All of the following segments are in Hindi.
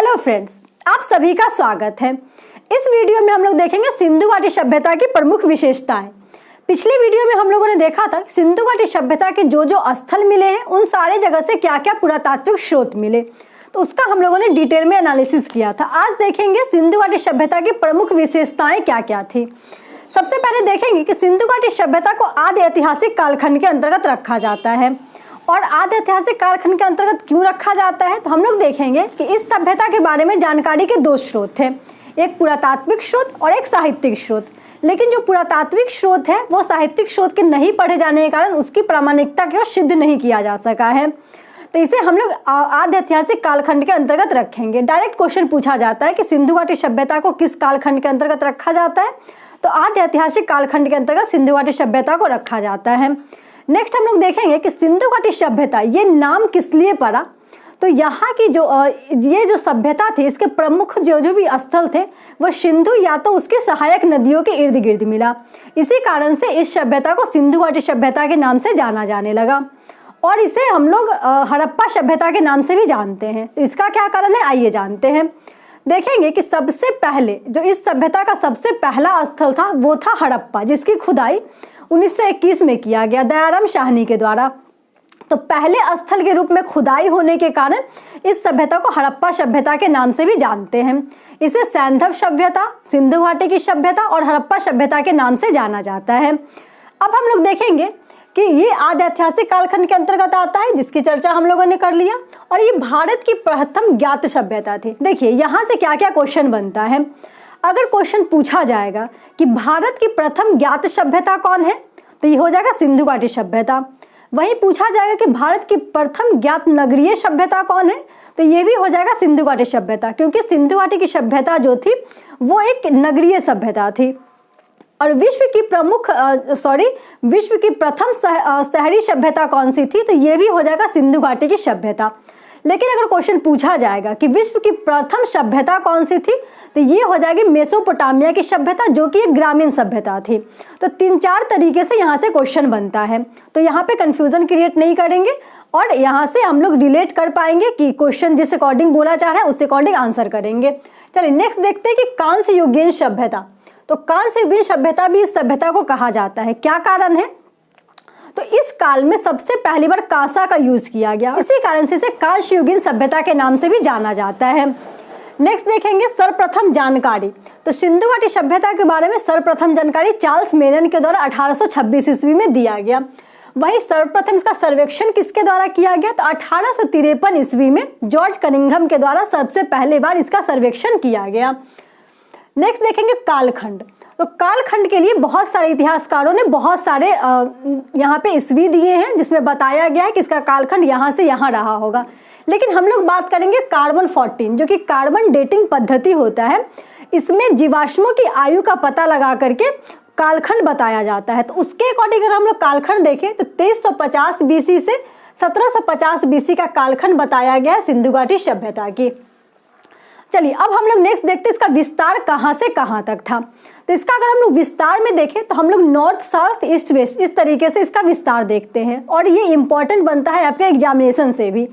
हेलो फ्रेंड्स, आप सभी का स्वागत है। इस वीडियो में हम लोग देखेंगे सिंधु घाटी सभ्यता की प्रमुख विशेषताएं। पिछले वीडियो में हम लोगों ने देखा था सिंधु घाटी सभ्यता के जो जो स्थल मिले हैं उन सारे जगह से क्या क्या पुरातात्विक स्रोत मिले, तो उसका हम लोगों ने डिटेल में एनालिसिस किया था। आज देखेंगे सिंधु घाटी सभ्यता की प्रमुख विशेषताएं क्या क्या थी। सबसे पहले देखेंगे कि सिंधु घाटी सभ्यता को आदि ऐतिहासिक कालखंड के अंतर्गत रखा जाता है। और आदि ऐतिहासिक कालखंड के अंतर्गत क्यों रखा जाता है, तो हम लोग देखेंगे कि इस सभ्यता के बारे में जानकारी के दो स्रोत थे, एक पुरातात्विक स्रोत और एक साहित्यिक स्रोत। लेकिन जो पुरातात्विक स्रोत है वो साहित्यिक स्रोत के नहीं पढ़े जाने के कारण उसकी प्रामाणिकता को सिद्ध नहीं किया जा सका है, तो इसे हम लोग आदि ऐतिहासिक कालखंड के अंतर्गत रखेंगे। डायरेक्ट क्वेश्चन पूछा जाता है कि सिंधु घाटी सभ्यता को किस कालखंड के अंतर्गत रखा जाता है, तो आदि ऐतिहासिक कालखंड के अंतर्गत सिंधु घाटी सभ्यता को रखा जाता है। नेक्स्ट हम लोग देखेंगे कि सिंधु घाटी सभ्यता ये नाम किस लिए पड़ा, तो यहाँ की ये जो सभ्यता थी इसके प्रमुख जो भी स्थल थे वो सिंधु या तो उसके सहायक नदियों के इर्द गिर्द मिला। इसी कारण से इस सभ्यता को सिंधु घाटी सभ्यता के नाम से जाना जाने लगा और इसे हम लोग हड़प्पा सभ्यता के नाम से भी जानते हैं। तो इसका क्या कारण है, आइए जानते हैं। देखेंगे कि सबसे पहले जो इस सभ्यता का सबसे पहला स्थल था वो था हड़प्पा, जिसकी खुदाई 1921 में किया गया दयाराम साहनी के द्वारा। तो पहले स्थल के रूप में खुदाई होने के कारण इस सभ्यता को हड़प्पा सभ्यता के नाम से भी जानते हैं। इसे सैंधव सभ्यता, सिंधु घाटी की सभ्यता और हड़प्पा सभ्यता के नाम से जाना जाता है। अब हम लोग देखेंगे कि ये आदि ऐतिहासिक कालखंड के अंतर्गत आता है, जिसकी चर्चा हम लोगों ने कर लिया, और ये भारत की प्रथम ज्ञात सभ्यता थी। देखिए यहाँ से क्या क्या क्वेश्चन बनता है। अगर क्वेश्चन पूछा जाएगा कि भारत की प्रथम ज्ञात सभ्यता कौन है, तो ये हो जाएगा सिंधु घाटी सभ्यता। वहीं पूछा जाएगा कि भारत की प्रथम ज्ञात नगरीय सभ्यता कौन है, तो ये भी हो जाएगा सिंधु घाटी सभ्यता, क्योंकि सिंधु घाटी की सभ्यता जो थी वो एक नगरीय सभ्यता थी। और विश्व की प्रथम शहरी सभ्यता कौन सी थी, तो ये भी हो जाएगा सिंधु घाटी की सभ्यता। लेकिन अगर क्वेश्चन पूछा जाएगा कि विश्व की प्रथम सभ्यता कौन सी थी, तो ये हो जाएगी मेसोपोटामिया की सभ्यता, जो कि एक ग्रामीण सभ्यता थी। तो 3-4 तरीके से यहाँ से क्वेश्चन बनता है, तो यहाँ पे कंफ्यूजन क्रिएट नहीं करेंगे और यहाँ से हम लोग रिलेट कर पाएंगे कि क्वेश्चन जिस अकॉर्डिंग बोला जा रहा है उस अकॉर्डिंग आंसर करेंगे। चलिए नेक्स्ट देखते हैं कि कांस्य युगीन सभ्यता। तो कांस्य युगीन सभ्यता भी इस सभ्यता को कहा जाता है। क्या कारण है, तो इस काल में सबसे पहली बार कांसा का यूज किया गया, इसी कारण से इसे कांस्य युगीन सभ्यता के नाम से भी जाना जाता है। नेक्स्ट देखेंगे सर्वप्रथम जानकारी। तो सिंधु घाटी सभ्यता के बारे में सर्वप्रथम जानकारी चार्ल्स मेनन के द्वारा 1826 ईस्वी में दिया गया। वहीं सर्वप्रथम इसका सर्वेक्षण किसके द्वारा किया गया, तो 1853 ईस्वी में जॉर्ज कनिंघम के द्वारा सबसे पहली बार इसका सर्वेक्षण किया गया। नेक्स्ट देखेंगे कालखंड। तो कालखंड के लिए बहुत सारे इतिहासकारों ने बहुत सारे यहाँ पे ईस्वी दिए हैं, जिसमें बताया गया है कि इसका कालखंड यहाँ से यहाँ रहा होगा। लेकिन हम लोग बात करेंगे कार्बन 14, जो कि कार्बन डेटिंग पद्धति होता है। इसमें जीवाश्मों की आयु का पता लगा करके कालखंड बताया जाता है। तो उसके अकॉर्डिंग अगर हम लोग कालखंड देखें तो 2350 BC से 1750 BC का कालखंड बताया गया है सिंधु घाटी सभ्यता की। चलिए अब हम लोग नेक्स्ट देखते हैं इसका विस्तार कहाँ से कहाँ तक था। तो इसका अगर हम लोग विस्तार में देखें तो हम लोग नॉर्थ साउथ ईस्ट वेस्ट इस तरीके से इसका विस्तार देखते हैं, और ये इंपॉर्टेंट बनता है आपके एग्जामिनेशन से भी।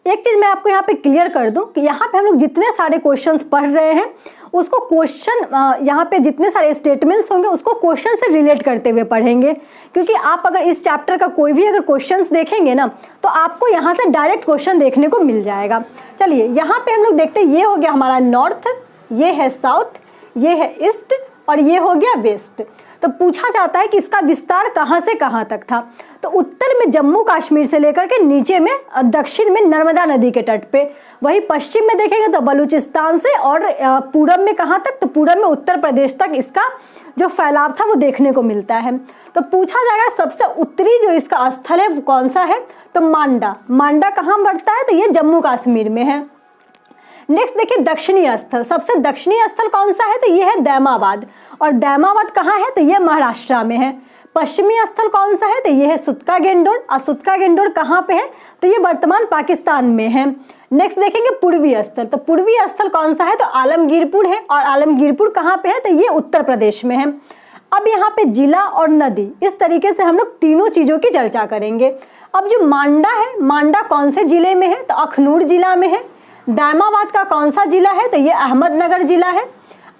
एक चीज़ मैं आपको यहाँ पे क्लियर कर दूं कि यहाँ पे हम लोग जितने सारे क्वेश्चंस पढ़ रहे हैं उसको क्वेश्चन यहाँ पे जितने सारे स्टेटमेंट्स होंगे उसको क्वेश्चन से रिलेट करते हुए पढ़ेंगे, क्योंकि आप अगर इस चैप्टर का कोई भी अगर क्वेश्चंस देखेंगे ना तो आपको यहाँ से डायरेक्ट क्वेश्चन देखने को मिल जाएगा। चलिए यहाँ पे हम लोग देखते हैं, ये हो गया हमारा नॉर्थ, ये है साउथ, ये है ईस्ट और ये हो गया वेस्ट। तो पूछा जाता है कि इसका विस्तार कहाँ से कहाँ तक था, तो उत्तर में जम्मू कश्मीर से लेकर के नीचे में दक्षिण में नर्मदा नदी के तट पे, वही पश्चिम में देखेंगे तो बलूचिस्तान से, और पूरब में कहाँ तक, तो पूरब में उत्तर प्रदेश तक इसका जो फैलाव था वो देखने को मिलता है। तो पूछा जाएगा सबसे उत्तरी जो इसका स्थल है वो कौन सा है, तो मांडा। मांडा कहाँ पड़ता है, तो ये जम्मू कश्मीर में है। नेक्स्ट देखिए दक्षिणी स्थल, सबसे दक्षिणी स्थल कौन सा है, तो ये है दैमाबाद, और दैमाबाद कहाँ है, तो ये महाराष्ट्र में है। पश्चिमी स्थल कौन सा है, तो ये है सुतका गेंडोर, और सुतका गेंडोर कहाँ पे है, तो ये वर्तमान पाकिस्तान में है। नेक्स्ट देखेंगे पूर्वी स्थल। तो पूर्वी स्थल कौन सा है, तो आलमगीरपुर है, और आलमगीरपुर कहाँ पे है, तो ये उत्तर प्रदेश में है। अब यहाँ पे जिला और नदी, इस तरीके से हम लोग तीनों चीजों की चर्चा करेंगे। अब जो मांडा है, मांडा कौन से जिले में है, तो अखनूर जिला में है। दामाबाद का कौन सा जिला है? तो ये अहमदनगर जिला है।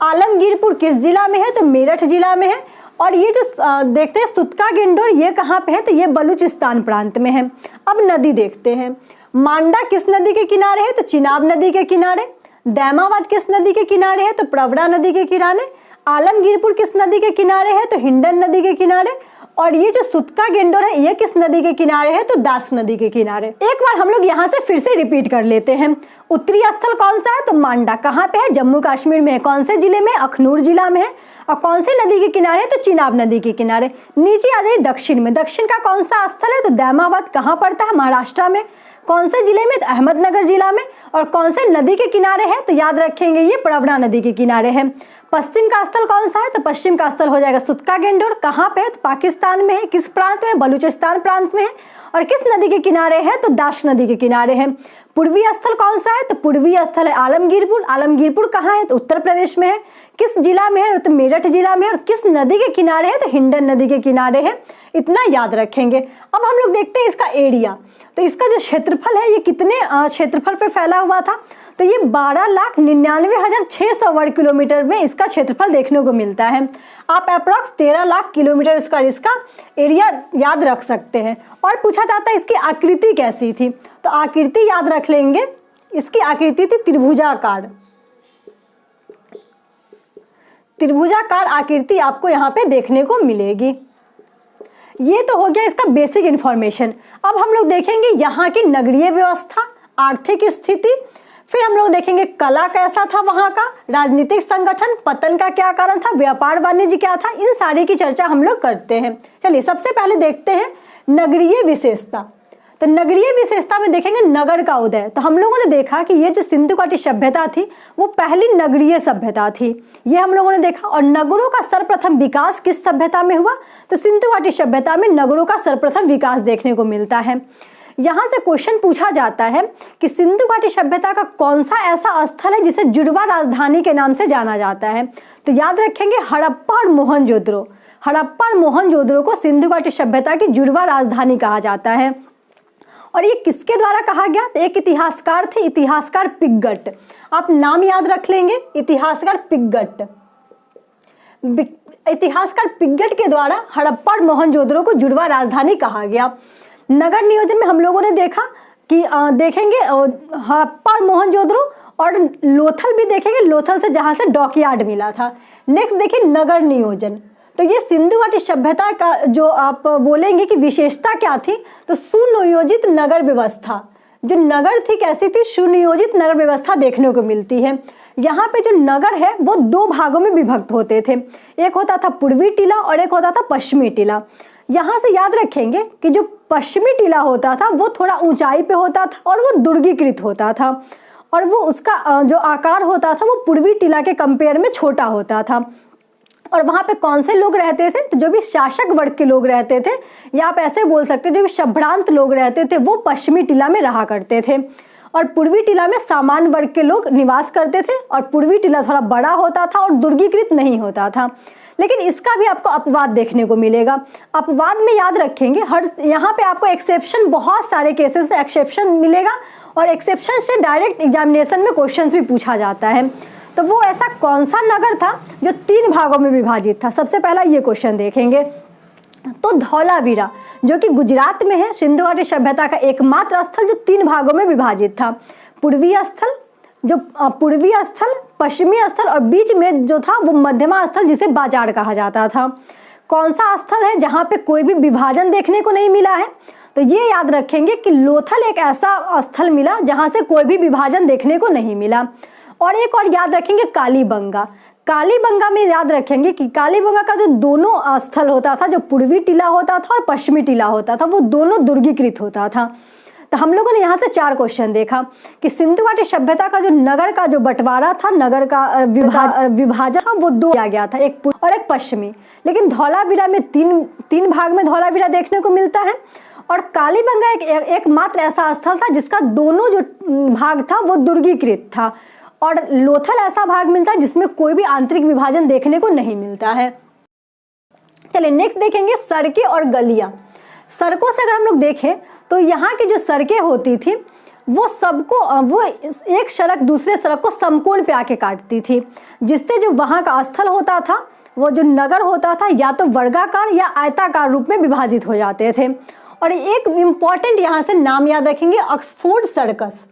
आलमगीरपुर किस जिला में है? तो मेरठ जिला में है। और ये जो देखते हैं सुतका गेंडोर, ये कहाँ पे है? तो ये बलूचिस्तान प्रांत में है। अब नदी देखते हैं। मांडा किस नदी के किनारे है? तो चिनाब नदी के किनारे। दामाबाद किस नदी के किनारे है? तो प्रवरा नदी के किनारे। आलमगीरपुर किस नदी के किनारे है? तो हिंडन नदी के किनारे। और ये जो सुतका गेंडोर है, ये किस नदी के किनारे है? तो दास नदी के किनारे। एक बार हम लोग यहाँ से फिर से रिपीट कर लेते हैं। उत्तरी स्थल कौन सा है? तो मांडा कहाँ पे है? जम्मू कश्मीर में है। कौन से जिले में? अखनूर जिला में है। और कौन से नदी के किनारे है? तो चिनाब नदी के किनारे। नीचे आ जाइए दक्षिण में। दक्षिण का कौन सा स्थल है? तो दामाबाद कहाँ पड़ता है? महाराष्ट्र में। कौन से जिले में? तो अहमदनगर जिला में। और कौन से नदी के किनारे है? तो याद रखेंगे ये प्रवरा नदी के किनारे है। पश्चिम का स्थल कौन सा है? तो पश्चिम का स्थल हो जाएगा सुतका गेंडोर। कहाँ पे है? तो पाकिस्तान में है। किस प्रांत में? बलूचिस्तान प्रांत में है। और किस नदी के किनारे है? तो दाश नदी के किनारे है। पूर्वी स्थल कौन सा है? तो पूर्वी स्थल है आलमगीरपुर। आलमगीरपुर कहाँ है? तो उत्तर प्रदेश में है। किस जिला में है? तो मेरठ जिला में है। और किस नदी के किनारे है? तो हिंडन नदी के किनारे है। इतना याद रखेंगे। अब हम लोग देखते हैं इसका एरिया। तो इसका जो क्षेत्रफल है, ये कितने क्षेत्रफल पे फैला हुआ था? तो ये 12,99,600 वर्ग किलोमीटर में इसका क्षेत्रफल देखने को मिलता है। आप अप्रॉक्स 13 लाख किलोमीटर स्क्वायर इसका एरिया याद रख सकते हैं। और पूछा जाता है इसकी आकृति कैसी थी? तो आकृति याद रख लेंगे। इसकी आकृति थी त्रिभुजाकार। त्रिभुजाकार आकृति आपको यहाँ पे देखने को मिलेगी। ये तो हो गया इसका बेसिक इंफॉर्मेशन। अब हम लोग देखेंगे यहाँ की नगरीय व्यवस्था, आर्थिक स्थिति, फिर हम लोग देखेंगे कला कैसा था वहाँ का, राजनीतिक संगठन, पतन का क्या कारण था, व्यापार वाणिज्य क्या था, इन सारे की चर्चा हम लोग करते हैं। चलिए सबसे पहले देखते हैं नगरीय विशेषता। तो नगरीय विशेषता में देखेंगे नगर का उदय। तो हम लोगों ने देखा कि ये जो सिंधु घाटी सभ्यता थी वो पहली नगरीय सभ्यता थी, ये हम लोगों ने देखा। और नगरों का सर्वप्रथम विकास किस सभ्यता में हुआ? तो सिंधु घाटी सभ्यता में नगरों का सर्वप्रथम विकास देखने को मिलता है। यहाँ से क्वेश्चन पूछा जाता है कि सिंधु घाटी सभ्यता का कौन सा ऐसा स्थल है जिसे जुड़वा राजधानी के नाम से जाना जाता है? तो याद रखेंगे हड़प्पा और मोहनजोदड़ो। हड़प्पा और मोहनजोदड़ो को सिंधु घाटी सभ्यता की जुड़वा राजधानी कहा जाता है। और ये किसके द्वारा कहा गया? तो एक इतिहासकार थे, इतिहासकार पिगट। आप नाम याद रख लेंगे, इतिहासकार पिगट। इतिहासकार पिगट के द्वारा हड़प्पा और मोहनजोदड़ो को जुड़वा राजधानी कहा गया। नगर नियोजन में हम लोगों ने देखा कि देखेंगे हड़प्पा और मोहनजोदड़ो, और लोथल भी देखेंगे, लोथल से जहां से डॉकयार्ड मिला था। नेक्स्ट देखिए नगर नियोजन। तो ये सिंधु घाटी सभ्यता का जो आप बोलेंगे कि विशेषता क्या थी? तो सुनियोजित नगर व्यवस्था। जो नगर थी कैसी थी? सुनियोजित नगर व्यवस्था देखने को मिलती है। यहाँ पे जो नगर है वो दो भागों में विभक्त होते थे। एक होता था पूर्वी टीला और एक होता था पश्चिमी टीला। यहाँ से याद रखेंगे कि जो पश्चिमी टीला होता था वो थोड़ा ऊंचाई पे होता था और वो दुर्गीकृत होता था, और वो उसका जो आकार होता था वो पूर्वी टीला के कंपेयर में छोटा होता था। और वहाँ पे कौन से लोग रहते थे? तो जो भी शासक वर्ग के लोग रहते थे, या आप ऐसे बोल सकते हैं जो भी संभ्रांत लोग रहते थे, वो पश्चिमी टीला में रहा करते थे। और पूर्वी टीला में सामान्य वर्ग के लोग निवास करते थे। और पूर्वी टीला थोड़ा बड़ा होता था और दुर्गीकृत नहीं होता था। लेकिन इसका भी आपको अपवाद देखने को मिलेगा। अपवाद में याद रखेंगे हर यहाँ पे आपको एक्सेप्शन, बहुत सारे केसेस से एक्सेप्शन मिलेगा, और एक्सेप्शन से डायरेक्ट एग्जामिनेशन में क्वेश्चन भी पूछा जाता है। तो वो ऐसा कौन सा नगर था जो 3 भागों में विभाजित था? सबसे पहला ये क्वेश्चन देखेंगे। तो धौलावीरा जो कि गुजरात में है, सिंधु घाटी सभ्यता का एकमात्र स्थल जो 3 भागों में विभाजित था। पूर्वी स्थल, जो पूर्वी स्थल, पश्चिमी स्थल, और बीच में जो था वो मध्यमा स्थल जिसे बाजार कहा जाता था। कौन सा स्थल है जहाँ पे कोई भी विभाजन देखने को नहीं मिला है? तो ये याद रखेंगे कि लोथल एक ऐसा स्थल मिला जहाँ से कोई भी विभाजन देखने को नहीं मिला। और एक और याद रखेंगे कालीबंगा। कालीबंगा में याद रखेंगे कि कालीबंगा का जो दोनों स्थल होता था, जो पूर्वी टीला होता था और पश्चिमी टीला होता था, वो दोनों दुर्गीकृत होता था। तो हम लोगों ने यहाँ से 4 क्वेश्चन देखा कि सिंधु घाटी सभ्यता का जो नगर का जो बंटवारा था, नगर का विभाजन था, वो 2 किया गया था, एक पूर्व और एक पश्चिमी। लेकिन धौलावीरा में 3 भाग में धौलावीरा देखने को मिलता है। और कालीबंगा एकमात्र ऐसा स्थल था जिसका दोनों जो भाग था वो दुर्गीकृत था। और लोथल ऐसा भाग मिलता है जिसमें कोई भी आंतरिक विभाजन देखने को नहीं मिलता है। चलिए नेक्स्ट देखेंगे सड़कें और गलियां। सड़कों से अगर हम लोग देखें तो यहाँ की जो सड़कें होती थी वो एक सड़क दूसरे सड़क को समकोण पे आके काटती थी, जिससे जो वहाँ का स्थल होता था, वो जो नगर होता था, या तो वर्गाकार या आयताकार रूप में विभाजित हो जाते थे। और एक इम्पॉर्टेंट यहाँ से नाम याद रखेंगे, ऑक्सफोर्ड सर्कस।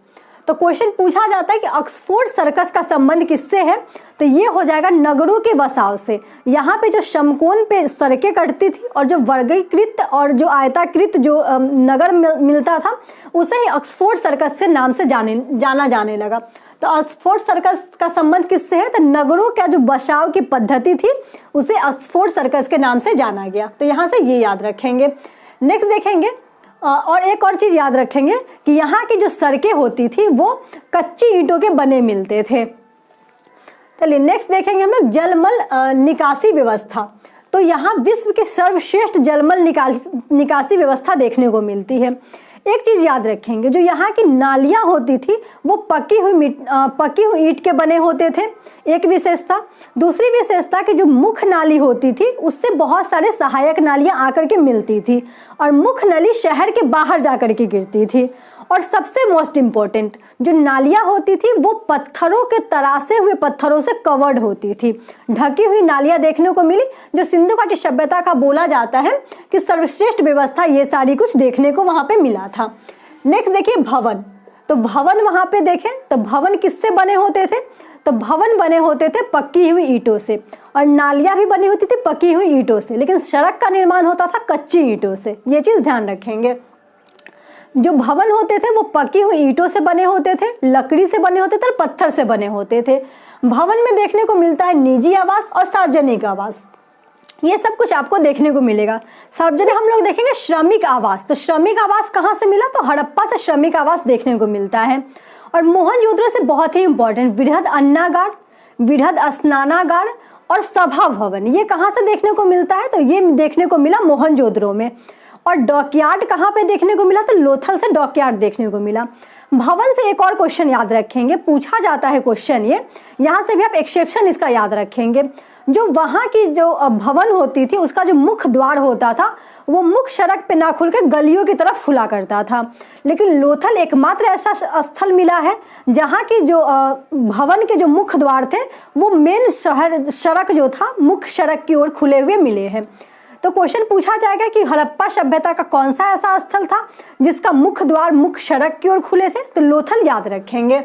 तो क्वेश्चन पूछा जाता है कि ऑक्सफोर्ड सर्कस का संबंध किससे है, तो ये हो जाएगा नगरों के बसाव से। यहाँ पे जो समकोण पे सड़कें कटती थी और जो वर्गीकृत और जो आयताकृत जो नगर मिलता था, उसे ही ऑक्सफोर्ड सर्कस से नाम से जाना जाने लगा। तो ऑक्सफोर्ड सर्कस का संबंध किससे है, तो नगरों का जो बसाव की पद्धति थी उसे ऑक्सफोर्ड सर्कस के नाम से जाना गया। तो यहाँ से ये याद रखेंगे। नेक्स्ट देखेंगे और एक और चीज़ याद रखेंगे कि यहाँ की जो सड़कें होती थी वो कच्ची ईंटों के बने मिलते थे। चलिए नेक्स्ट देखेंगे हम लोग जलमल निकासी व्यवस्था। तो यहाँ विश्व की सर्वश्रेष्ठ जलमल निकासी व्यवस्था देखने को मिलती है। एक चीज़ याद रखेंगे, जो यहाँ की नालियाँ होती थी वो पकी हुई ईंट के बने होते थे, एक विशेषता। दूसरी विशेषता कि जो मुख्य नाली होती थी उससे बहुत सारे सहायक नालियाँ आकर के मिलती थी और मुख्य नली शहर के बाहर जाकर के गिरती थी। और सबसे मोस्ट इम्पोर्टेंट, जो नालियाँ होती थी वो पत्थरों के तरासे हुए पत्थरों से कवर्ड होती थी, ढकी हुई नालियाँ देखने को मिली, जो सिंधु घाटी सभ्यता का बोला जाता है कि सर्वश्रेष्ठ व्यवस्था ये सारी कुछ देखने को वहाँ पे मिला था। नेक्स्ट देखिए भवन। तो भवन वहाँ पे देखें तो भवन किससे बने होते थे, तो भवन बने होते थे पक्की हुई ईंटों से, और नालियाँ भी बनी होती थी पकी हुई ईंटों से, लेकिन सड़क का निर्माण होता था कच्ची ईंटों से। ये चीज़ ध्यान रखेंगे। जो भवन होते थे वो पकी हुई ईंटों से बने होते थे, लकड़ी से बने होते थे और पत्थर से बने होते थे। भवन में देखने को मिलता है निजी आवास और सार्वजनिक आवास, ये सब कुछ आपको देखने को मिलेगा। सार्वजनिक हम लोग देखेंगे श्रमिक आवास। तो श्रमिक आवास कहाँ से मिला, तो हड़प्पा से श्रमिक आवास देखने को मिलता है। और मोहनजोदड़ो से बहुत ही इंपॉर्टेंट वृहद अन्नागार, वृहद स्नानागार और सभा भवन, ये कहाँ से देखने को मिलता है, तो ये देखने को मिला मोहनजोदड़ो में। और डॉकयार्ड कहाँ पे देखने को मिला, तो लोथल से डॉकयार्ड देखने को मिला। भवन से एक और क्वेश्चन याद रखेंगे, पूछा जाता है क्वेश्चन ये, यहाँ से भी आप एक्सेप्शन इसका याद रखेंगे। जो वहाँ की जो भवन होती थी उसका जो मुख्य द्वार होता था वो मुख्य सड़क पे ना खुल के गलियों की तरफ खुला करता था, लेकिन लोथल एकमात्र ऐसा स्थल मिला है जहाँ की जो भवन के जो मुख्य द्वार थे वो मेन सड़क जो था मुख्य सड़क की ओर खुले हुए मिले हैं। तो क्वेश्चन पूछा जाएगा कि हड़प्पा सभ्यता का कौन सा ऐसा स्थल था जिसका मुख्य द्वार मुख्य सड़क की ओर खुले थे, तो लोथल याद रखेंगे।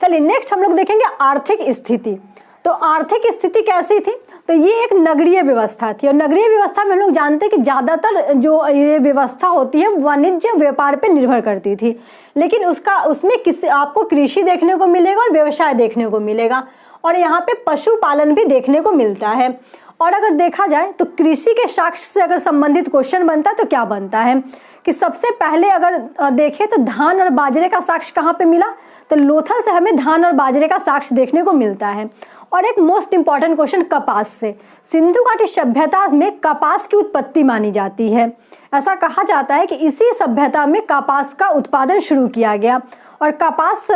चलिए नेक्स्ट हम लोग देखेंगे आर्थिक स्थिति। तो आर्थिक स्थिति कैसी थी, तो ये एक नगरीय व्यवस्था थी, और नगरीय व्यवस्था में हम लोग जानते हैं कि ज़्यादातर जो ये व्यवस्था होती है वाणिज्य व्यापार पे निर्भर करती थी, लेकिन उसमें आपको कृषि देखने को मिलेगा और व्यवसाय देखने को मिलेगा, और यहाँ पे पशुपालन भी देखने को मिलता है। और अगर देखा जाए तो कृषि के साक्ष्य से अगर संबंधित क्वेश्चन बनता है तो क्या बनता है कि सबसे पहले अगर देखें तो धान और बाजरे का साक्ष्य कहाँ पे मिला, तो लोथल से हमें धान और बाजरे का साक्ष्य देखने को मिलता है। और एक मोस्ट इंपॉर्टेंट क्वेश्चन कपास से, सिंधु घाटी सभ्यता में कपास की उत्पत्ति मानी जाती है। ऐसा कहा जाता है कि इसी सभ्यता में कपास का उत्पादन शुरू किया गया, और कपास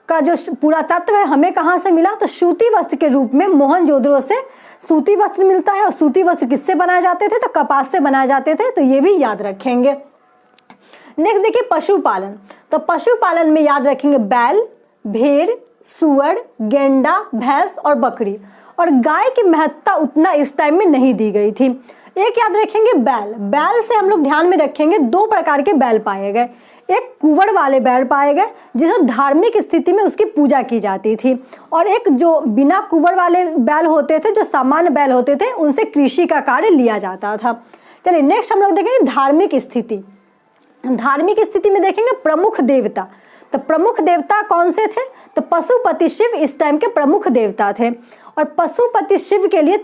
का जो पुरातत्व है हमें कहाँ से मिला, तो सूती वस्त्र के रूप में मोहनजोदड़ो से सूती वस्त्र मिलता है। और सूती वस्त्र किससे बनाए जाते थे, तो कपास से बनाए जाते थे, तो ये भी याद रखेंगे। नेक्स्ट देखिए पशुपालन। तो पशुपालन में याद रखेंगे बैल, भेड़, सुअर, गेंडा, भैंस और बकरी, और गाय की महत्ता उतना इस टाइम में नहीं दी गई थी। एक याद रखेंगे बैल। बैल से हम लोग ध्यान में रखेंगे दो प्रकार के बैल पाए गए, एक कुंवर वाले बैल पाए गए जिसे धार्मिक स्थिति में उसकी पूजा की जाती थी, और एक जो बिना कुंवर वाले बैल होते थे, जो सामान्य बैल होते थे, उनसे कृषि का कार्य लिया जाता था। चलिए नेक्स्ट हम लोग देखेंगे धार्मिक स्थिति। धार्मिक स्थिति में देखेंगे प्रमुख देवता। तो प्रमुख देवता कौन से थे, तो पशुपति शिव इस टाइम के प्रमुख देवता थे, और पशुपति शिव के लिए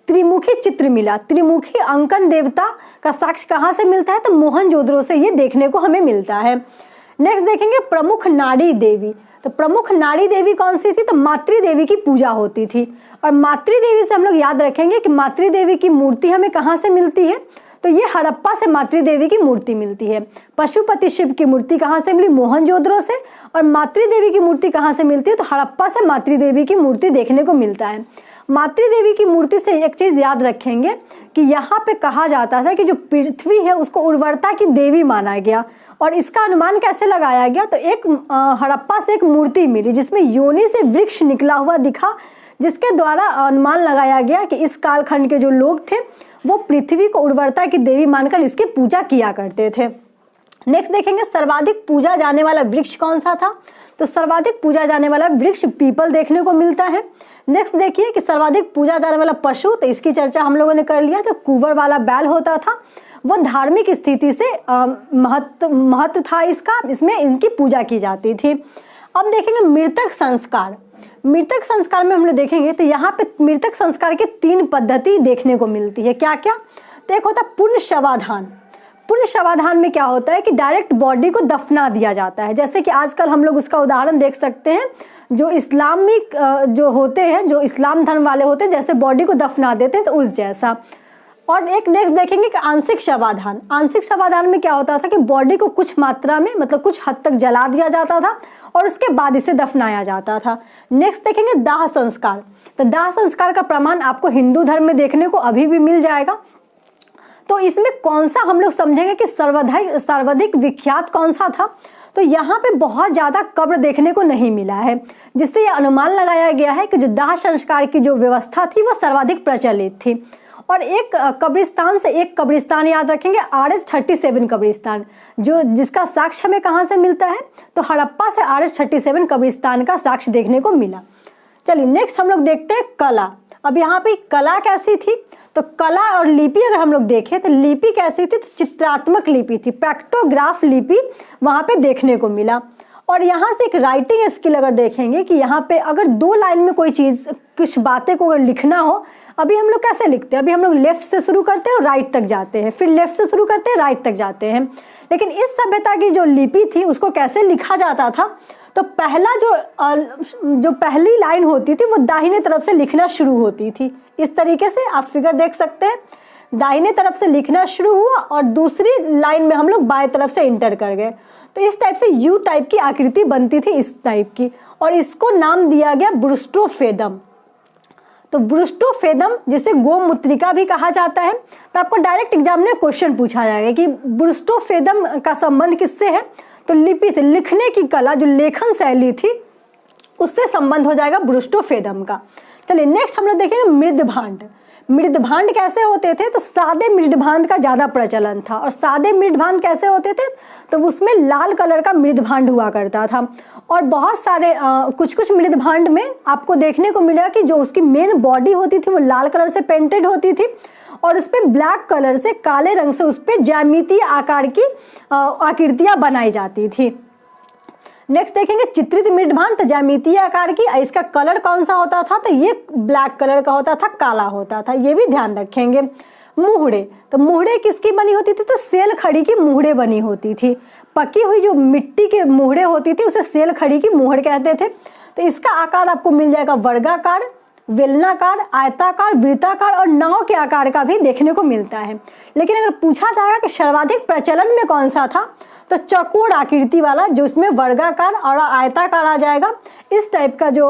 त्रिमुखी चित्र मिला। त्रिमुखी अंकन देवता का साक्ष्य कहाँ से मिलता है, तो मोहनजोदड़ो से ये देखने को हमें मिलता है। नेक्स्ट देखेंगे प्रमुख नाड़ी देवी। तो प्रमुख नाड़ी देवी कौन सी थी, तो मातृ देवी की पूजा होती थी, और मातृ देवी से हम लोग याद रखेंगे कि मातृ देवी की मूर्ति हमें कहाँ से मिलती है, तो ये हड़प्पा से मातृ देवी की मूर्ति मिलती है। पशुपति शिव की मूर्ति कहाँ से मिली, मोहनजोदड़ो से, और मातृ देवी की मूर्ति कहाँ से मिलती है, तो हड़प्पा से मातृ देवी की मूर्ति देखने को मिलता है। मातृ देवी की मूर्ति से एक चीज़ याद रखेंगे कि यहाँ पे कहा जाता था कि जो पृथ्वी है उसको उर्वरता की देवी माना गया। और इसका अनुमान कैसे लगाया गया, तो एक हड़प्पा से एक मूर्ति मिली जिसमें योनि से वृक्ष निकला हुआ दिखा, जिसके द्वारा अनुमान लगाया गया कि इस कालखंड के जो लोग थे वो पृथ्वी को उर्वरता की देवी मानकर इसकी पूजा किया करते थे। नेक्स्ट देखेंगे सर्वाधिक पूजा जाने वाला वृक्ष कौन सा था, तो सर्वाधिक पूजा जाने वाला वृक्ष पीपल देखने को मिलता है। नेक्स्ट देखिए कि सर्वाधिक पूजा जाने वाला पशु, तो इसकी चर्चा हम लोगों ने कर लिया, तो कुंवर वाला बैल होता था, वो धार्मिक स्थिति से महत्व था इसका, इसमें इनकी पूजा की जाती थी। अब देखेंगे मृतक संस्कार। मृतक संस्कार में हम लोग देखेंगे तो यहाँ पे मृतक संस्कार की 3 पद्धति देखने को मिलती है। क्या क्या, तो एक होता है पुण्य शवाधान। पुण्य शवाधान में क्या होता है कि डायरेक्ट बॉडी को दफना दिया जाता है, जैसे कि आजकल हम लोग उसका उदाहरण देख सकते हैं, जो इस्लामिक जो होते हैं, जो इस्लाम धर्म वाले होते हैं, जैसे बॉडी को दफना देते हैं, तो उस जैसा। और एक नेक्स्ट देखेंगे कि आंशिक शवाधान। आंशिक शवाधान में क्या होता था कि बॉडी को कुछ मात्रा में, मतलब कुछ हद तक जला दिया जाता था और उसके बाद इसे दफनाया जाता था। नेक्स्ट देखेंगे दाह संस्कार। तो दाह संस्कार का प्रमाण आपको हिंदू धर्म में देखने को अभी भी मिल जाएगा। तो इसमें कौन सा हम लोग समझेंगे कि सर्वाधिक विख्यात कौन सा था, तो यहाँ पे बहुत ज़्यादा कब्र देखने को नहीं मिला है, जिससे यह अनुमान लगाया गया है कि जो दाह संस्कार की जो व्यवस्था थी वो सर्वाधिक प्रचलित थी। और एक कब्रिस्तान से एक कब्रिस्तान याद रखेंगे, RH-37 कब्रिस्तान, जो जिसका साक्ष्य हमें कहाँ से मिलता है, तो हड़प्पा से RH-37 कब्रिस्तान का साक्ष्य देखने को मिला। चलिए नेक्स्ट हम लोग देखते हैं कला। अब यहाँ पे कला कैसी थी, तो कला और लिपि अगर हम लोग देखें तो लिपि कैसी थी, तो चित्रात्मक लिपि थी, पैक्टोग्राफ लिपि वहाँ पे देखने को मिला। और यहाँ से एक राइटिंग स्किल अगर देखेंगे कि यहाँ पे अगर 2 लाइन में कोई चीज़, कुछ बातें को अगर लिखना हो, अभी हम लोग कैसे लिखते हैं, अभी हम लोग लेफ्ट से शुरू करते हैं और राइट तक जाते हैं, फिर लेफ्ट से शुरू करते हैं राइट तक जाते हैं। लेकिन इस सभ्यता की जो लिपि थी उसको कैसे लिखा जाता था, तो पहला जो पहली लाइन होती थी वो दाहिने तरफ से लिखना शुरू होती थी। इस तरीके से आप फिगर देख सकते हैं, दाहिने तरफ से लिखना शुरू हुआ और दूसरी लाइन में हम लोग बाएं तरफ से इंटर कर गए। तो इस टाइप से यू टाइप की आकृति बनती थी, इस टाइप की, और इसको नाम दिया गया ब्रुस्टोफेदम। तो ब्रुस्टोफेदम जिसे गोमुत्रिका भी कहा जाता है। तो आपको डायरेक्ट एग्जाम में क्वेश्चन पूछा जाएगा कि ब्रुस्टोफेदम का संबंध किससे है, तो लिपि से, लिखने की कला, जो लेखन शैली थी उससे संबंध हो जाएगा ब्रुस्टोफेदम का। चलिए नेक्स्ट हम लोग देखेंगे मृदभांड। मृदभांड कैसे होते थे, तो सादे मृदभांड का ज़्यादा प्रचलन था। और सादे मृदभांड कैसे होते थे, तो उसमें लाल कलर का मृदभांड हुआ करता था। और बहुत सारे कुछ मृदभांड में आपको देखने को मिलेगा कि जो उसकी मेन बॉडी होती थी वो लाल कलर से पेंटेड होती थी और उस पर ब्लैक कलर से, काले रंग से उस पर ज्यामितीय आकार की आकृतियाँ बनाई जाती थी। नेक्स्ट देखेंगे चित्रित मृदभांड, तो ज्यामितीय आकार की। इसका कलर कौन सा होता था, तो ये ब्लैक कलर का होता था, काला होता था, ये भी ध्यान रखेंगे। मुहड़े, तो मुहड़े किसकी बनी होती थी, तो सेल खड़ी की मुहड़े बनी होती थी। पकी हुई जो मिट्टी के मुहड़े होती थी उसे सेल खड़ी की मुहड़ कहते थे। तो इसका आकार आपको मिल जाएगा वर्गाकार, बेलनाकार, आयताकार, वृत्ताकार और नाव के आकार का भी देखने को मिलता है। लेकिन अगर पूछा जाएगा कि सर्वाधिक प्रचलन में कौन सा था, तो चौकोर आकृति वाला, जो उसमें वर्गाकार और आयताकार आ जाएगा। इस टाइप का जो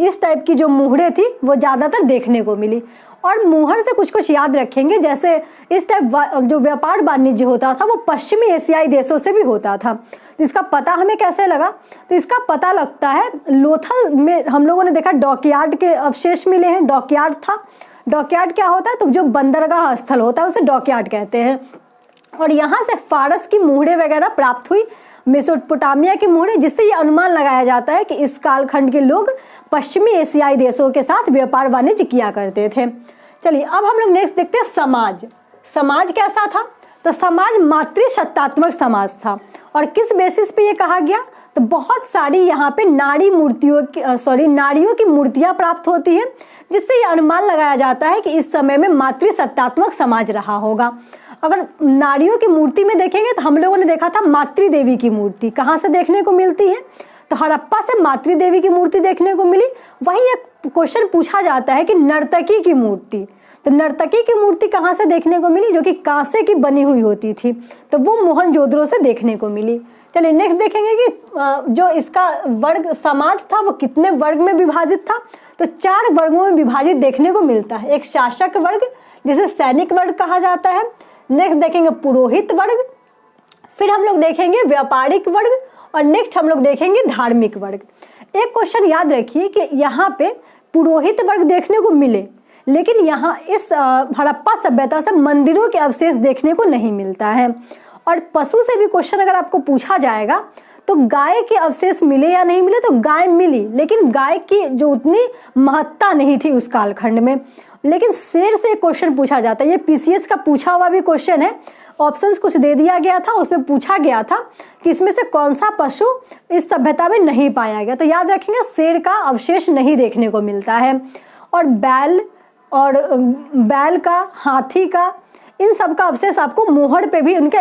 इस टाइप की जो मुहरें थी वो ज़्यादातर देखने को मिली। और मुहर से कुछ याद रखेंगे, जैसे इस टाइप जो व्यापार वाणिज्य होता था वो पश्चिमी एशियाई देशों से भी होता था। तो इसका पता हमें कैसे लगा, तो इसका पता लगता है लोथल में हम लोगों ने देखा डॉकयार्ड के अवशेष मिले हैं। डॉकयार्ड था, डॉकयार्ड क्या होता है, तो जो बंदरगाह स्थल होता है उसे डॉकयार्ड कहते हैं। और यहाँ से फारस की मुहरें वगैरह प्राप्त हुई, मेसोपोटामिया की मुहरें, जिससे ये अनुमान लगाया जाता है कि इस कालखंड के लोग पश्चिमी एशियाई देशों के साथ व्यापार वाणिज्य किया करते थे। चलिए अब हम लोग नेक्स्ट देखते हैं समाज। समाज कैसा था, तो समाज मातृसत्तात्मक समाज था। और किस बेसिस पे ये कहा गया, तो बहुत सारी यहाँ पे नारियों की मूर्तियाँ प्राप्त होती हैं, जिससे ये अनुमान लगाया जाता है कि इस समय में मातृसत्तात्मक समाज रहा होगा। अगर नारियों की मूर्ति में देखेंगे तो हम लोगों ने देखा था मातृ देवी की मूर्ति कहाँ से देखने को मिलती है, तो हड़प्पा से मातृ देवी की मूर्ति देखने को मिली। वही एक क्वेश्चन पूछा जाता है कि नर्तकी की मूर्ति, तो नर्तकी की मूर्ति कहाँ से देखने को मिली, जो कि कांसे की बनी हुई होती थी, तो वो मोहनजोदड़ो से देखने को मिली। चलिए नेक्स्ट देखेंगे कि जो इसका वर्ग समाज था वो कितने वर्ग में विभाजित था, तो 4 वर्गों में विभाजित देखने को मिलता है। एक शासक वर्ग जिसे सैनिक वर्ग कहा जाता है, नेक्स्ट देखेंगे पुरोहित वर्ग, फिर हम लोग देखेंगे व्यापारिक वर्ग और नेक्स्ट हम लोग देखेंगे धार्मिक वर्ग। एक क्वेश्चन याद रखिए कि यहाँ पे पुरोहित वर्ग देखने को मिले, लेकिन यहाँ इस हड़प्पा सभ्यता से मंदिरों के अवशेष देखने को नहीं मिलता है। और पशु से भी क्वेश्चन अगर आपको पूछा जाएगा तो गाय के अवशेष मिले या नहीं मिले, तो गाय मिली, लेकिन गाय की जो उतनी महत्ता नहीं थी उस कालखंड में। लेकिन शेर से क्वेश्चन पूछा जाता है, ये पीसीएस का पूछा हुआ भी क्वेश्चन है। ऑप्शंस कुछ दे दिया गया था, उसमें पूछा गया था कि इसमें से कौन सा पशु इस सभ्यता में नहीं पाया गया, तो याद रखेंगे शेर का अवशेष नहीं देखने को मिलता है। और बैल का, हाथी का, इन सब का अवशेष आपको मोहर पे भी उनके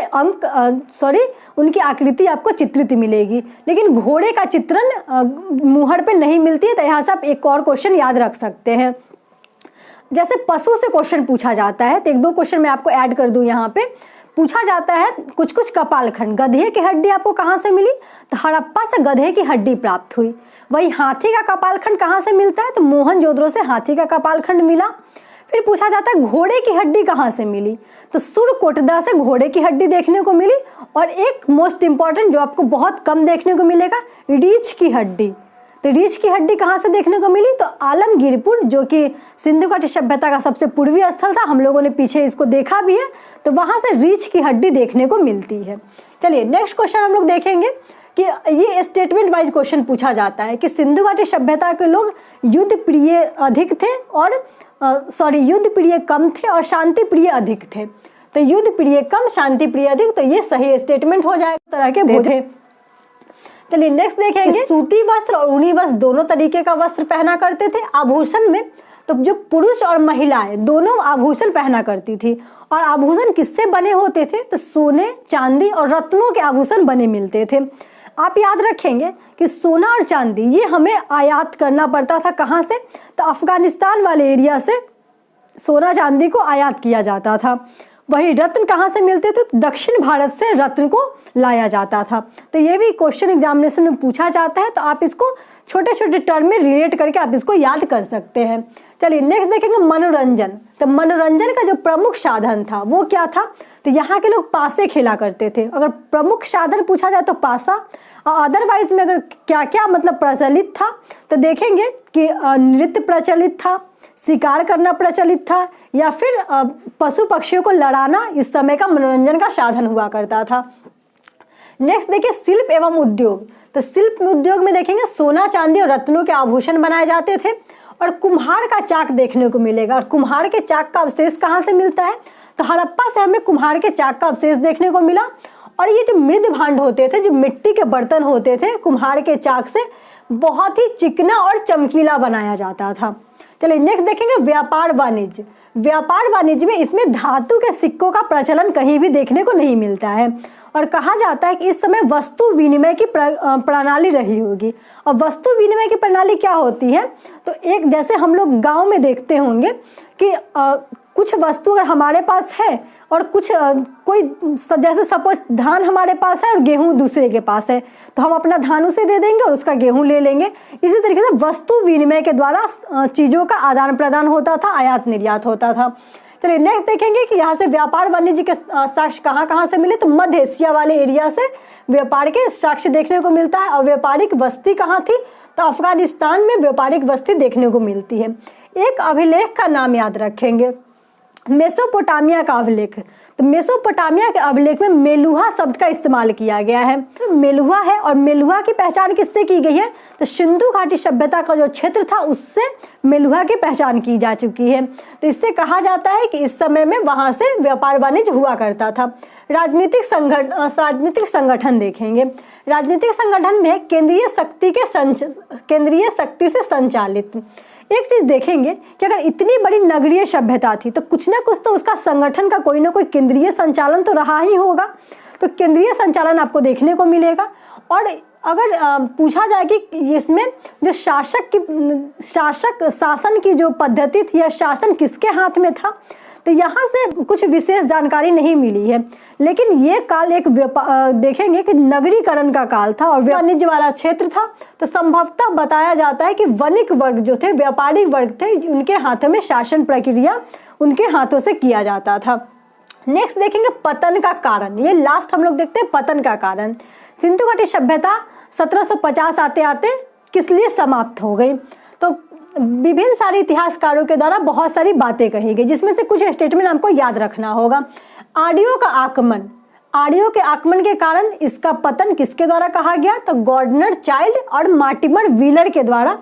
उनकी आकृति आपको चित्रित मिलेगी, लेकिन घोड़े का चित्रण मोहर पे नहीं मिलती है। तो यहाँ से आप एक और क्वेश्चन याद रख सकते हैं। जैसे पशु से क्वेश्चन पूछा जाता है, तो 1-2 क्वेश्चन मैं आपको ऐड कर दूं। यहाँ पे पूछा जाता है कुछ कपालखंड, गधे की हड्डी आपको कहाँ से मिली, तो हड़प्पा से गधे की हड्डी प्राप्त हुई। वही हाथी का कपालखंड कहाँ से मिलता है, तो मोहनजोदड़ो से हाथी का कपालखंड मिला। फिर पूछा जाता है घोड़े की हड्डी कहाँ से मिली, तो सुरकोटदा से घोड़े की हड्डी देखने को मिली। और एक मोस्ट इंपॉर्टेंट जो आपको बहुत कम देखने को मिलेगा, रीछ की हड्डी। तो रीछ की हड्डी कहाँ से देखने को मिली, तो आलमगीरपुर, जो कि सिंधु घाटी सभ्यता का सबसे पूर्वी स्थल था, हम लोगों ने पीछे इसको देखा भी है, तो वहां से रीछ की हड्डी देखने को मिलती है। चलिए नेक्स्ट क्वेश्चन हम लोग देखेंगे कि ये स्टेटमेंट वाइज क्वेश्चन पूछा जाता है कि सिंधु घाटी सभ्यता के लोग युद्ध प्रिय अधिक थे और युद्ध प्रिय कम थे और शांति प्रिय अधिक थे। तो युद्ध प्रिय कम, शांति प्रिय अधिक, तो ये सही स्टेटमेंट हो जाएगा। तरह के थे। चलिए नेक्स्ट देखेंगे, सूती वस्त्र और ऊनी वस्त्र दोनों तरीके का वस्त्र पहना करते थे। आभूषण में तो जो पुरुष और महिलाएं दोनों आभूषण पहना करती थी, और आभूषण किससे बने होते थे, तो सोने, चांदी और रत्नों के आभूषण बने मिलते थे। आप याद रखेंगे कि सोना और चांदी ये हमें आयात करना पड़ता था। कहाँ से, तो अफगानिस्तान वाले एरिया से सोना चांदी को आयात किया जाता था। वही रत्न कहाँ से मिलते थे, दक्षिण भारत से रत्न को लाया जाता था। तो ये भी क्वेश्चन एग्जामिनेशन में पूछा जाता है, तो आप इसको छोटे छोटे टर्म में रिलेट करके आप इसको याद कर सकते हैं। चलिए नेक्स्ट देखेंगे मनोरंजन। तो मनोरंजन का जो प्रमुख साधन था वो क्या था, तो यहाँ के लोग पासे खेला करते थे। अगर प्रमुख साधन पूछा जाए तो पासा, अदरवाइज में अगर क्या क्या मतलब प्रचलित था, तो देखेंगे कि नृत्य प्रचलित था, शिकार करना प्रचलित था, या फिर पशु पक्षियों को लड़ाना इस समय का मनोरंजन का साधन हुआ करता था। नेक्स्ट देखिए शिल्प एवं उद्योग। तो शिल्प उद्योग में देखेंगे सोना, चांदी और रत्नों के आभूषण बनाए जाते थे। और कुम्हार का चाक देखने को मिलेगा। और कुम्हार के चाक का अवशेष कहाँ से मिलता है, तो हड़प्पा से हमें कुम्हार के चाक का अवशेष देखने को मिला। और ये जो मृद भांड होते थे, जो मिट्टी के बर्तन होते थे, कुम्हार के चाक से बहुत ही चिकना और चमकीला बनाया जाता था। चलिए नेक्स्ट देखेंगे व्यापार वाणिज्य। व्यापार वाणिज्य में इसमें धातु के सिक्कों का प्रचलन कहीं भी देखने को नहीं मिलता है। और कहा जाता है कि इस समय वस्तु विनिमय की प्रणाली रही होगी। और वस्तु विनिमय की प्रणाली क्या होती है, तो एक जैसे हम लोग गांव में देखते होंगे कि कुछ वस्तु अगर हमारे पास है और कुछ कोई जैसे सपोज धान हमारे पास है और गेहूं दूसरे के पास है, तो हम अपना धान उसे दे देंगे और उसका गेहूं ले लेंगे। इसी तरीके से वस्तु विनिमय के द्वारा चीज़ों का आदान प्रदान होता था, आयात निर्यात होता था। चलिए नेक्स्ट देखेंगे कि यहाँ से व्यापार वाणिज्य के साक्ष्य कहाँ कहाँ से मिले, तो मध्य एशिया वाले एरिया से व्यापार के साक्ष्य देखने को मिलता है। और व्यापारिक बस्ती कहाँ थी, तो अफगानिस्तान में व्यापारिक बस्ती देखने को मिलती है। एक अभिलेख का नाम याद रखेंगे, मेसोपोटामिया का अभिलेख। तो मेसोपोटामिया के अभिलेख में मेलुहा शब्द का इस्तेमाल किया गया है। तो मेलुहा है, और मेलुहा की पहचान किससे की गई है, तो सिंधु घाटी सभ्यता का जो क्षेत्र था उससे मेलुहा की पहचान की जा चुकी है। तो इससे कहा जाता है कि इस समय में वहां से व्यापार वाणिज्य हुआ करता था। राजनीतिक संगठन देखेंगे। राजनीतिक संगठन में केंद्रीय शक्ति से संचालित। एक चीज देखेंगे कि अगर इतनी बड़ी नगरीय सभ्यता थी तो कुछ ना कुछ तो उसका संगठन का कोई ना कोई केंद्रीय संचालन तो रहा ही होगा। तो केंद्रीय संचालन आपको देखने को मिलेगा। और अगर पूछा जाए कि इसमें जो शासक शासन की जो पद्धति थी या शासन किसके हाथ में था, तो यहाँ से कुछ विशेष जानकारी नहीं मिली है। लेकिन ये काल एक देखेंगे कि नगरीकरण का काल था और वाणिज्य वाला क्षेत्र था, तो संभवतः बताया जाता है कि वणिक वर्ग जो थे, व्यापारी वर्ग थे, उनके हाथों में शासन प्रक्रिया उनके हाथों से किया जाता था। नेक्स्ट देखेंगे पतन का कारण। ये लास्ट हम लोग देखते हैं पतन का कारण। सिंधु घाटी सभ्यता 1750 आते आते किस लिए समाप्त हो गई, तो विभिन्न सारे इतिहासकारों के द्वारा बहुत सारी बातें कही गई, जिसमें से कुछ स्टेटमेंट हमको याद रखना होगा। आर्यों का आगमन, आर्यों के आगमन के कारण इसका पतन किसके द्वारा कहा गया, तो गॉर्डनर चाइल्ड और मार्टिमर व्हीलर के द्वारा,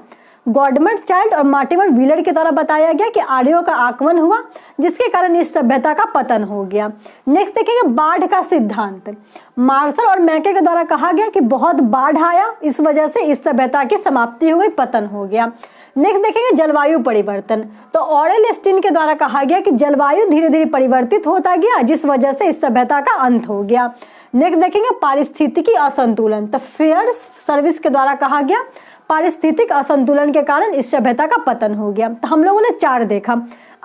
गॉर्डनर चाइल्ड और मार्टिमर व्हीलर के द्वारा बताया गया कि आर्यों का आगमन हुआ, जिसके कारण इस सभ्यता का पतन हो गया। नेक्स्ट देखेंगे बाढ़ का सिद्धांत। मार्शल और मैके के द्वारा कहा गया कि बहुत बाढ़ आया, इस वजह से इस सभ्यता की समाप्ति हो गई, पतन हो गया। नेक्स्ट देखेंगे जलवायु परिवर्तन। तो ऑरेल स्टीन के द्वारा कहा गया कि जलवायु धीरे धीरे परिवर्तित होता गया, जिस वजह से इस सभ्यता का अंत हो गया। नेक्स्ट देखेंगे पारिस्थितिकी असंतुलन। तो फेयर सर्विस के द्वारा कहा गया पारिस्थितिक असंतुलन के कारण इस सभ्यता का पतन हो गया। तो हम लोगों ने 4 देखा।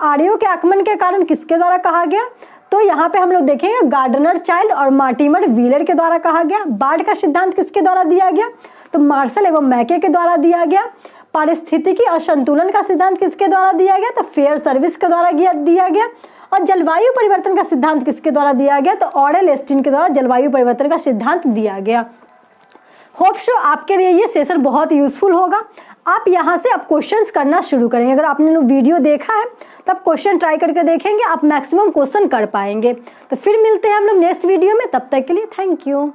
आर्यों के आगमन के कारण किसके द्वारा कहा गया, तो यहाँ पे हम लोग देखेंगे गार्डनर चाइल्ड और मार्टिमर व्हीलर के द्वारा कहा गया। बाढ़ का सिद्धांत किसके द्वारा दिया गया, तो मार्शल एवं मैके के द्वारा दिया गया। पारिस्थितिकी असंतुलन का सिद्धांत किसके द्वारा दिया गया, तो फेयर सर्विस के द्वारा दिया गया। और जलवायु परिवर्तन का सिद्धांत किसके द्वारा दिया गया, तो ऑरेल स्टीन के द्वारा जलवायु परिवर्तन का सिद्धांत दिया गया। होप सो आपके लिए ये सेशन बहुत यूजफुल होगा। आप यहाँ से अब क्वेश्चंस करना शुरू करेंगे। अगर आपने वीडियो देखा है तो आप क्वेश्चन ट्राई करके देखेंगे, आप मैक्सिमम क्वेश्चन कर पाएंगे। तो फिर मिलते हैं हम लोग नेक्स्ट वीडियो में, तब तक के लिए थैंक यू।